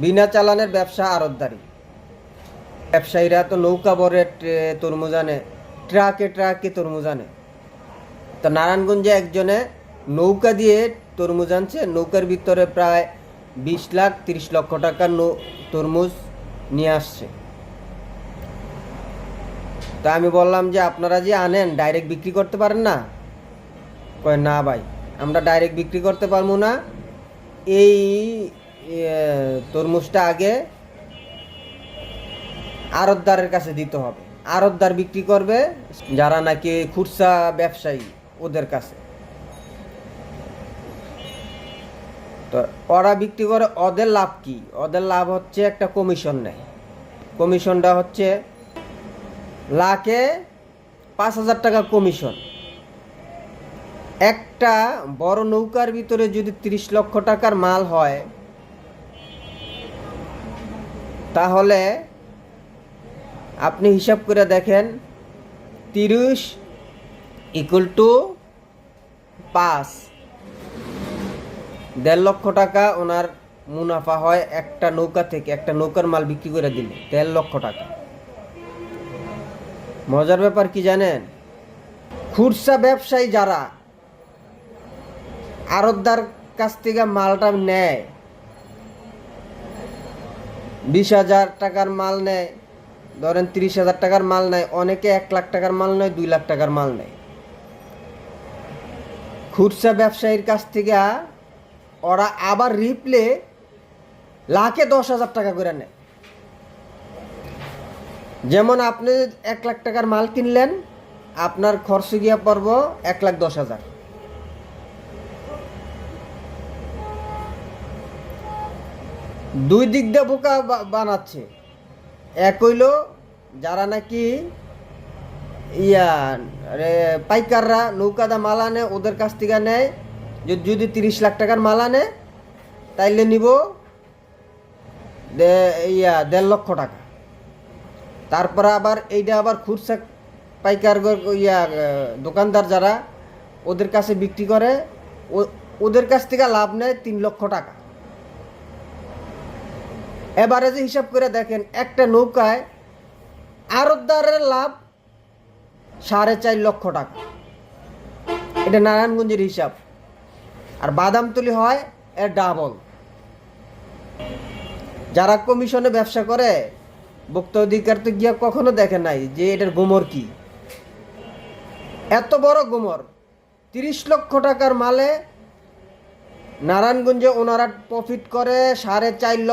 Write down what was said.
বিনা চালানের ব্যবসা আড়তদারি। ব্যবসায়ীরা তো নৌকা ভরে তরমুজ আনে, ট্রাকে ট্রাকে তরমুজ আনে। তো নারায়ণগঞ্জে একজনে নৌকা দিয়ে তরমুজ আনছে, নৌকার ভিতরে প্রায় 20 লাখ 30 লক্ষ টাকার তরমুজ নিয়ে আসছে। তা আমি বললাম যে আপনারা যে আনেন ডাইরেক্ট বিক্রি করতে পারেন না? কয় না ভাই, আমরা ডাইরেক্ট বিক্রি করতে পারবো না, এই তরমুজটা আগে আড়তদারের কাছে দিতে হবে, আড়তদার বিক্রি করবে যারা নাকি খুচরা ব্যবসায়ী ওদের কাছে। তো ওরা বিক্রি করে, ওদের লাভ কি? ওদের লাভ হচ্ছে একটা কমিশন নেয়। কমিশনটা হচ্ছে লাখে 5,000 টাকা কমিশন। একটা বড় নৌকার ভিতরে যদি 30 লক্ষ টাকার মাল হয়, তাহলে আপনি হিসাব করে দেখেন 30 = 5, 1.5 লক্ষ টাকা ওনার মুনাফা হয় একটা নৌকা থেকে। একটা নৌকার মাল বিক্রি করে দিলে 1.5 লক্ষ টাকা। মজার ব্যাপার কি জানেন? খুচরা ব্যবসায়ী যারা আড়তদার কাছ থেকে মালটা নেয়, 20,000 টাকার মাল নেয়, ধরেন 30,000 টাকার মাল নেয়, অনেকে 1 লাখ টাকার মাল নেয়, 2 লাখ টাকার মাল নেয়। খুচরা ব্যবসায়ীর কাছ থেকে ওরা আবার রিপ্লে লাখে 10,000 টাকা করে নেয়। যেমন আপনি 1 লাখ টাকার মাল কিনলেন, আপনার খরচ গিয়া পড়ব 1,10,000। দুই দিক দিয়ে বোকা বানাচ্ছে। এক হইল যারা নাকি পাইকাররা নৌকাদা মাল আনে, ওদের কাছ থেকে নেয়। যদি 30 লাখ টাকার মাল আনে তাইলে নিব 1.5 লক্ষ টাকা। তারপরে আবার এইটা আবার খুচরা পাইকার দোকানদার যারা ওদের কাছে বিক্রি করে, ওদের কাছ থেকে লাভ নেয় 3 লক্ষ টাকা। এবারে যে হিসাব করে দেখেন, একটা নৌকায় আড়তদারের লাভ 4.5 লক্ষ টাকা। এটা নারায়ণগঞ্জের হিসাব। আর বাদামতলি হয় এর ডাবল। যারা কমিশনে ব্যবসা করে, ভোক্তা অধিকার তো গিয়া কখনো দেখে নাই যে এটার গোমর কি। এত বড় গোমর, 30 লক্ষ টাকার মালে নারায়ণগঞ্জে ওনারা প্রফিট করে 4.5 লক্ষ।